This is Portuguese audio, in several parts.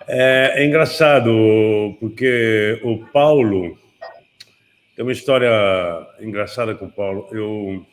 É engraçado, porque o Paulo... Tem uma história engraçada com o Paulo. Eu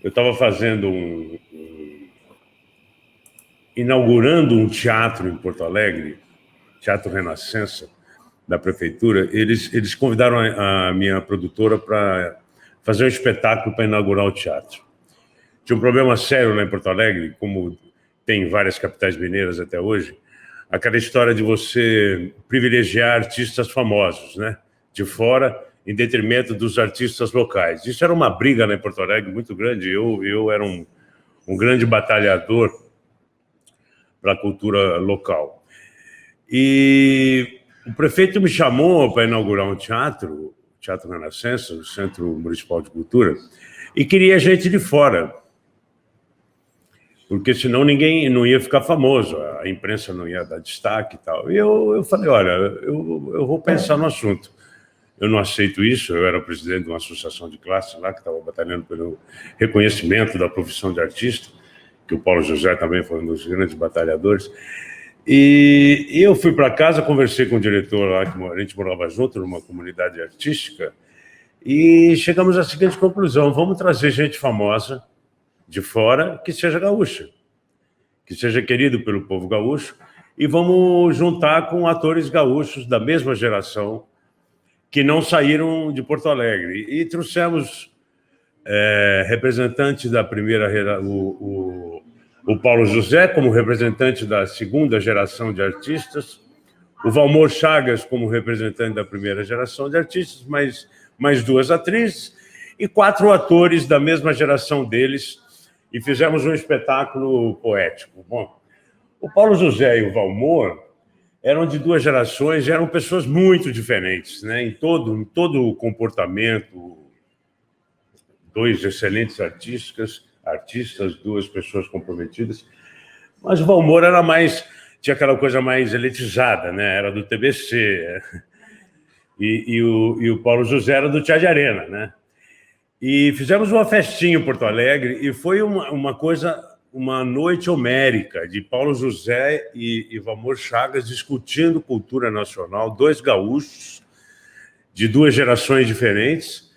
estava inaugurando um teatro em Porto Alegre, Teatro Renascença, da prefeitura. Eles convidaram a minha produtora para fazer um espetáculo para inaugurar o teatro. Tinha um problema sério lá em Porto Alegre, como tem em várias capitais mineiras até hoje, aquela história de você privilegiar artistas famosos, né, de fora, em detrimento dos artistas locais. Isso era uma briga lá em Porto Alegre muito grande. Eu era um grande batalhador para a cultura local. E o prefeito me chamou para inaugurar um teatro, o Teatro Renascença, o Centro Municipal de Cultura, e queria gente de fora, porque senão ninguém não ia ficar famoso, a imprensa não ia dar destaque e tal. E eu falei, olha, eu vou pensar no assunto. Eu não aceito isso, eu era presidente de uma associação de classe lá, que estava batalhando pelo reconhecimento da profissão de artista, que o Paulo José também foi um dos grandes batalhadores. E eu fui para casa, conversei com o diretor lá, que a gente morava junto, numa comunidade artística, e chegamos à seguinte conclusão: vamos trazer gente famosa de fora que seja gaúcha, que seja querido pelo povo gaúcho, e vamos juntar com atores gaúchos da mesma geração que não saíram de Porto Alegre. E trouxemos representante da primeira, o Paulo José como representante da segunda geração de artistas, o Valmor Chagas como representante da primeira geração de artistas, mais duas atrizes e 4 atores da mesma geração deles, e fizemos um espetáculo poético. Bom, o Paulo José e o Valmor eram de 2 gerações, eram pessoas muito diferentes, né? Em todo o comportamento. 2 excelentes artistas, 2 pessoas comprometidas, mas o Valmor era tinha aquela coisa mais elitizada, né? Era do TBC, e o Paulo José era do Teatro de Arena, né? E fizemos uma festinha em Porto Alegre, e foi uma noite homérica de Paulo José e Valmor Chagas discutindo cultura nacional, 2 gaúchos de 2 gerações diferentes.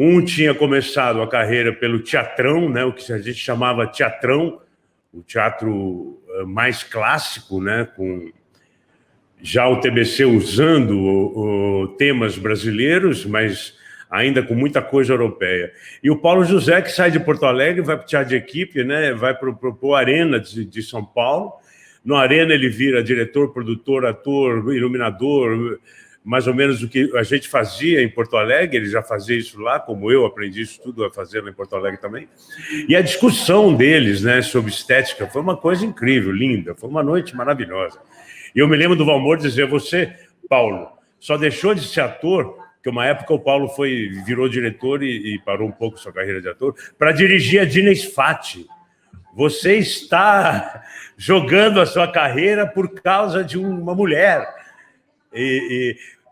Um tinha começado a carreira pelo teatrão, né, o que a gente chamava teatrão, o teatro mais clássico, né, com já o TBC usando temas brasileiros, mas ainda com muita coisa europeia. E o Paulo José, que sai de Porto Alegre, vai para o Teatro de Equipe, né, vai para o Arena de São Paulo. No Arena ele vira diretor, produtor, ator, iluminador, mais ou menos o que a gente fazia em Porto Alegre. Ele já fazia isso lá, como eu aprendi isso tudo a fazer lá em Porto Alegre também. E a discussão deles, né, sobre estética foi uma coisa incrível, linda, foi uma noite maravilhosa. E eu me lembro do Valmor dizer: você, Paulo, só deixou de ser ator, porque uma época o Paulo virou diretor e parou um pouco sua carreira de ator, para dirigir a Dina Sfati. Você está jogando a sua carreira por causa de uma mulher.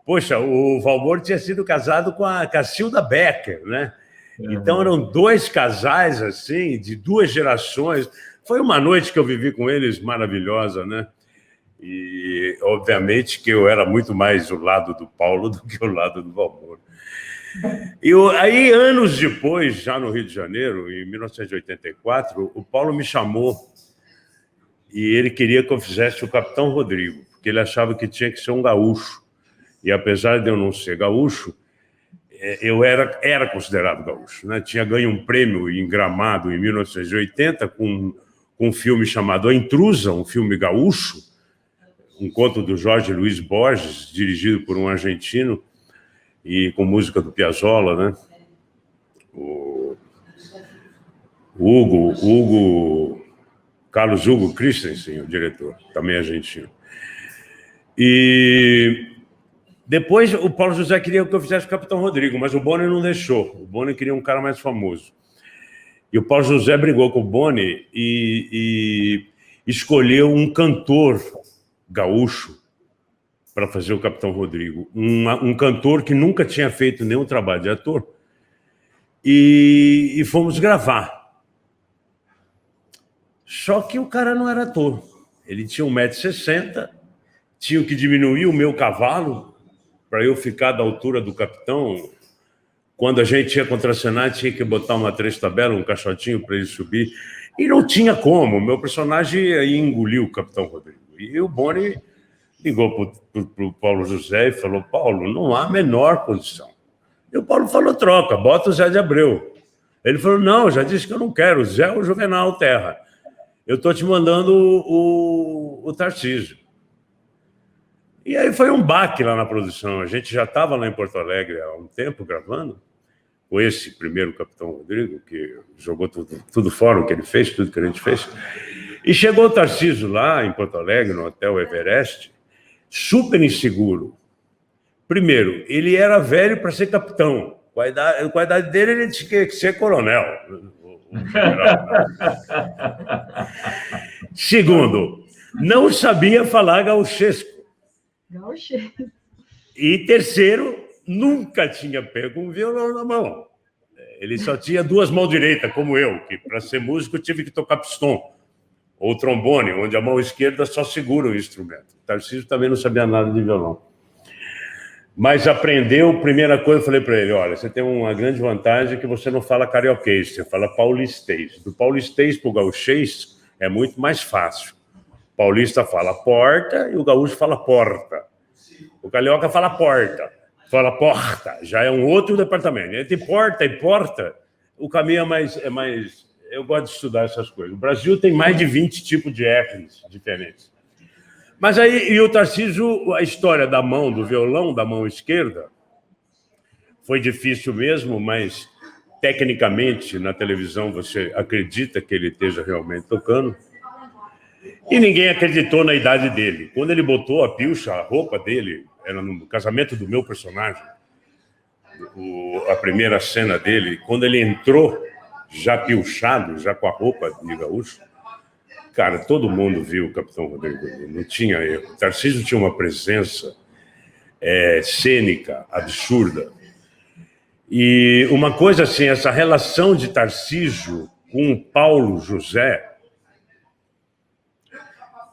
Poxa, o Valmor tinha sido casado com a Cacilda Becker, né? Então eram 2 casais assim, de 2 gerações. Foi uma noite que eu vivi com eles maravilhosa, né? E obviamente que eu era muito mais o lado do Paulo do que o lado do Valmor. E aí, anos depois, já no Rio de Janeiro, em 1984, o Paulo me chamou e ele queria que eu fizesse o Capitão Rodrigo, porque ele achava que tinha que ser um gaúcho. E apesar de eu não ser gaúcho, eu era considerado gaúcho, né? Tinha ganho um prêmio em Gramado em 1980 com um filme chamado A Intrusa, um filme gaúcho, um conto do Jorge Luiz Borges, dirigido por um argentino e com música do Piazzolla, né? O Carlos Hugo Christensen, o diretor, também argentino. E depois o Paulo José queria que eu fizesse o Capitão Rodrigo, mas o Boni não deixou. O Boni queria um cara mais famoso. E o Paulo José brigou com o Boni e escolheu um cantor gaúcho para fazer o Capitão Rodrigo. Um cantor que nunca tinha feito nenhum trabalho de ator. E fomos gravar. Só que o cara não era ator. Ele tinha 1,60 m tinham que diminuir o meu cavalo para eu ficar da altura do capitão. Quando a gente ia contracenar, tinha que botar uma três-tabela, um caixotinho para ele subir. E não tinha como. O meu personagem ia engolir o Capitão Rodrigo. E o Boni ligou para o Paulo José e falou: Paulo, não há a menor condição. E o Paulo falou: troca, bota o Zé de Abreu. Ele falou: não, já disse que eu não quero. O Zé é o Juvenal Terra. Eu estou te mandando o Tarcísio. E aí foi um baque lá na produção. A gente já estava lá em Porto Alegre há um tempo gravando, com esse primeiro Capitão Rodrigo, que jogou tudo fora o que ele fez, tudo que a gente fez. E chegou o Tarcísio lá em Porto Alegre, no Hotel Everest, super inseguro. Primeiro, ele era velho para ser capitão. Com a idade dele, ele tinha que ser coronel. Segundo, não sabia falar gauchesco. E terceiro, nunca tinha pego um violão na mão. Ele só tinha duas mãos direitas, como eu, que para ser músico tive que tocar pistão ou trombone, onde a mão esquerda só segura o instrumento. O Tarcísio também não sabia nada de violão. Mas aprendeu, primeira coisa, eu falei para ele: olha, você tem uma grande vantagem que você não fala carioquês, você fala paulistês. Do paulistês para o gauchês é muito mais fácil. O paulista fala porta e o gaúcho fala porta. O carioca fala porta, fala porta, já é um outro departamento. Entre porta e porta, o caminho é mais... Eu gosto de estudar essas coisas. O Brasil tem mais de 20 tipos de R's diferentes. Mas aí, e o Tarcísio, a história da mão, do violão, da mão esquerda, foi difícil mesmo, mas tecnicamente, na televisão, você acredita que ele esteja realmente tocando. E ninguém acreditou na idade dele. Quando ele botou a pilcha, a roupa dele, era no casamento do meu personagem, a primeira cena dele, quando ele entrou, já pilchado, já com a roupa de gaúcho, cara, todo mundo viu o Capitão Rodrigo, não tinha erro. O Tarcísio tinha uma presença cênica, absurda. E uma coisa assim, essa relação de Tarcísio com o Paulo José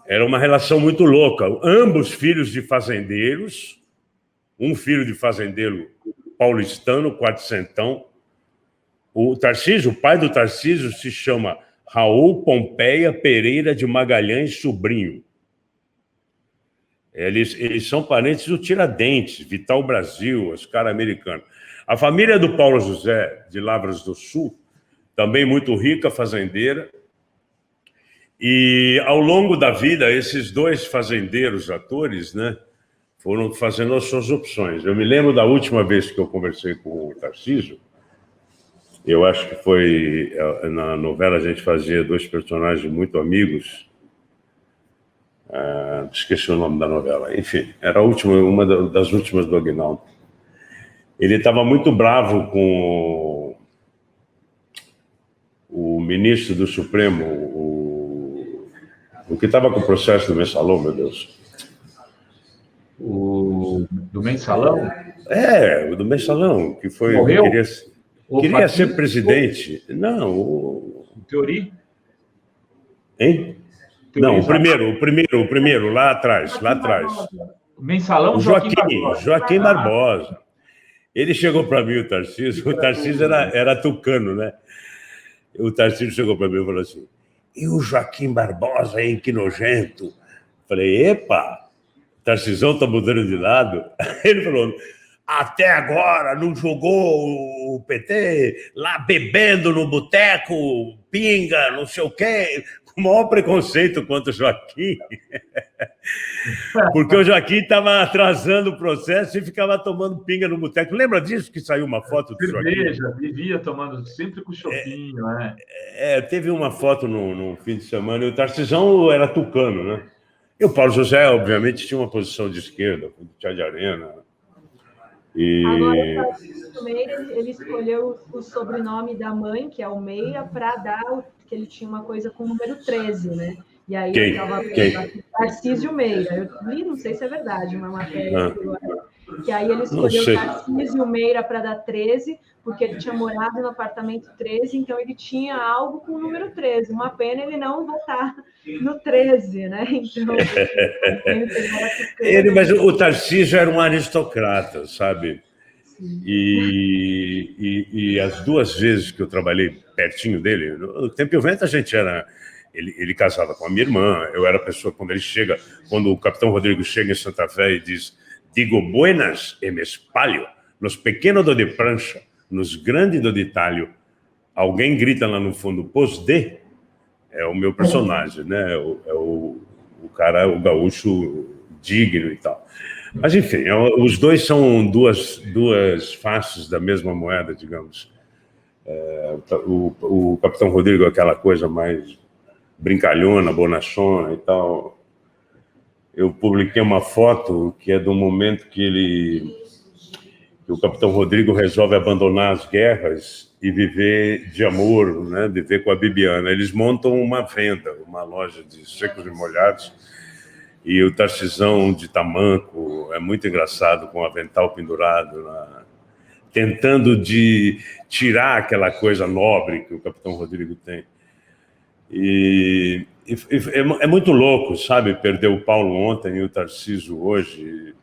era uma relação muito louca. Ambos filhos de fazendeiros, um filho de fazendeiro paulistano, quatrocentão. O Tarcísio, o pai do Tarcísio, se chama Raul Pompeia Pereira de Magalhães Sobrinho. Eles são parentes do Tiradentes, Vital Brasil, os caras americanos. A família do Paulo José, de Lavras do Sul, também muito rica, fazendeira. E, ao longo da vida, esses dois fazendeiros atores, né, foram fazendo as suas opções. Eu me lembro da última vez que eu conversei com o Tarcísio, eu acho que foi... Na novela a gente fazia dois personagens muito amigos. Esqueci o nome da novela. Enfim, era a última, uma das últimas do Aguinaldo. Ele estava muito bravo com o ministro do Supremo, o que estava com o processo do Mensalão, meu Deus. Do Mensalão? O do Mensalão, que foi... Morreu? Queria ser presidente. Não, o Teori? Hein? Não, o primeiro, lá atrás. Mensalão, o Joaquim Barbosa. Ele chegou para mim, o Tarcísio era tucano, né? O Tarcísio chegou para mim e falou assim: e o Joaquim Barbosa, hein, que nojento. Falei: epa, o Tarcísio está mudando de lado. Ele falou: até agora não jogou o PT lá bebendo no boteco, pinga, não sei o quê. O maior preconceito contra o Joaquim, porque o Joaquim estava atrasando o processo e ficava tomando pinga no boteco. Lembra disso, que saiu uma foto do Joaquim? Cerveja, vivia tomando sempre com chopinho, né? Teve uma foto no fim de semana, e o Tarcisão era tucano, né? E o Paulo José, obviamente, tinha uma posição de esquerda, com o Tchá de Arena. Agora, o Tarcísio Meira, ele escolheu o sobrenome da mãe, que é o Meira, para dar, que ele tinha uma coisa com o número 13, né? E aí Quem? Tarcísio Meira. Eu li, não sei se é verdade, uma matéria. que aí ele escolheu o Tarcísio e o Meira para dar 13, porque ele tinha morado no apartamento 13, então ele tinha algo com o número 13. Uma pena ele não votar no 13, né? Então, mas o Tarcísio era um aristocrata, sabe? E as 2 vezes que eu trabalhei pertinho dele, no Tempo e o Vento a gente era... Ele casava com a minha irmã, eu era a pessoa, quando o Capitão Rodrigo chega em Santa Fé e diz: digo buenas e me espalho, nos pequenos do de prancha, nos grandes do de talho, alguém grita lá no fundo, pos de, é o meu personagem, né? O cara, o gaúcho digno e tal. Mas, enfim, os dois são duas faces da mesma moeda, digamos. O Capitão Rodrigo é aquela coisa mais brincalhona, bonachona e tal. Eu publiquei uma foto que é do momento que o Capitão Rodrigo resolve abandonar as guerras e viver de amor, né? Viver com a Bibiana. Eles montam uma venda, uma loja de secos e molhados, e o Tarcisão de tamanco, é muito engraçado, com o avental pendurado, tentando de tirar aquela coisa nobre que o Capitão Rodrigo tem. E é muito louco, sabe? Perder o Paulo ontem e o Tarcísio hoje.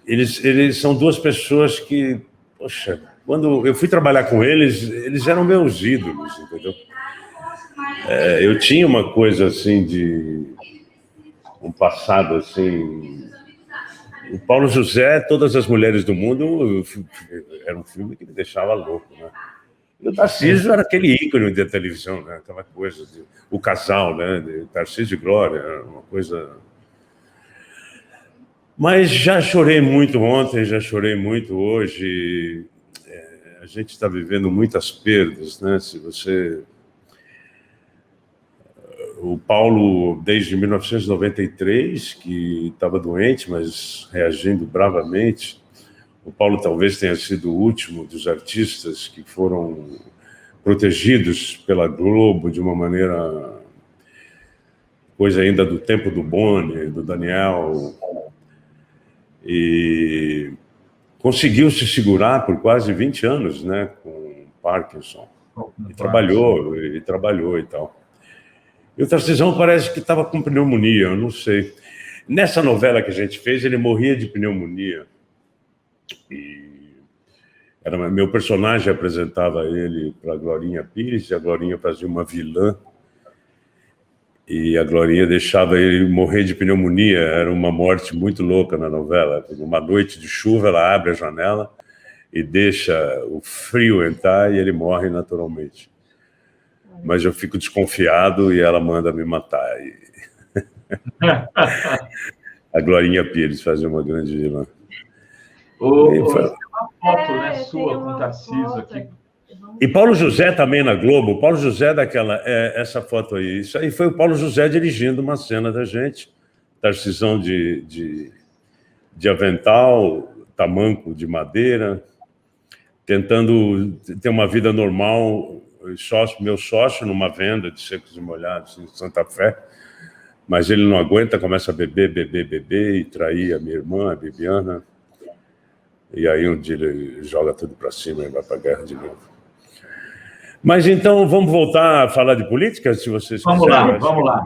Eles são 2 pessoas que, poxa, quando eu fui trabalhar com eles eram meus ídolos, entendeu? Eu tinha uma coisa assim um passado assim. O Paulo José, Todas as Mulheres do Mundo, era um filme que me deixava louco, né? E o Tarcísio era aquele ícone da televisão, né? Aquela coisa, o casal, né? De Tarcísio e Glória, uma coisa... Mas já chorei muito ontem, já chorei muito hoje. A gente está vivendo muitas perdas, né? O Paulo, desde 1993, que estava doente, mas reagindo bravamente. O Paulo talvez tenha sido o último dos artistas que foram protegidos pela Globo de uma maneira, coisa ainda do tempo do Boni, do Daniel, e conseguiu se segurar por quase 20 anos, né, com Parkinson, e trabalhou e tal. E o Tarcisão parece que estava com pneumonia, eu não sei. Nessa novela que a gente fez, ele morria de pneumonia. E meu personagem apresentava ele para a Glorinha Pires, e a Glorinha fazia uma vilã, e a Glorinha deixava ele morrer de pneumonia. Era uma morte muito louca na novela. Uma noite de chuva, ela abre a janela e deixa o frio entrar e ele morre naturalmente. Mas eu fico desconfiado e ela manda me matar. A Glorinha Pires fazia uma grande vilã. Tem uma foto, né, sua com o Tarcísio aqui. E Paulo José também na Globo. Paulo José daquela... essa foto aí. Isso aí foi o Paulo José dirigindo uma cena da gente. Tarcisão de avental, tamanco de madeira, tentando ter uma vida normal. Meu sócio numa venda de secos e molhados em Santa Fé. Mas ele não aguenta, começa a beber e trair a minha irmã, a Bibiana. E aí um dia ele joga tudo para cima e vai para a guerra de novo. Mas então vamos voltar a falar de política, se vocês quiserem. Vamos lá.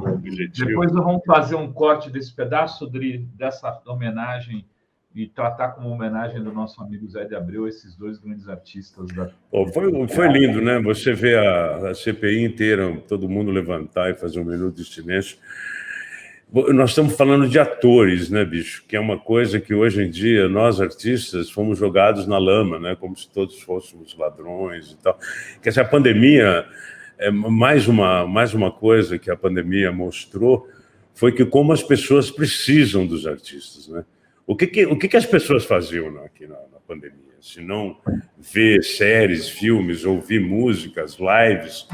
Depois nós vamos fazer um corte desse pedaço, Dri, dessa homenagem, e tratar como homenagem do nosso amigo Zé de Abreu esses 2 grandes artistas da... Foi lindo, né? Você vê a CPI inteira, todo mundo levantar e fazer um minuto de silêncio. Nós estamos falando de atores, né, bicho? Que é uma coisa que hoje em dia nós, artistas, fomos jogados na lama, né? Como se todos fôssemos ladrões e tal. Quer dizer, a pandemia, mais uma coisa que a pandemia mostrou foi que como as pessoas precisam dos artistas, né? O que as pessoas faziam aqui na pandemia? Se não ver séries, filmes, ouvir músicas, lives,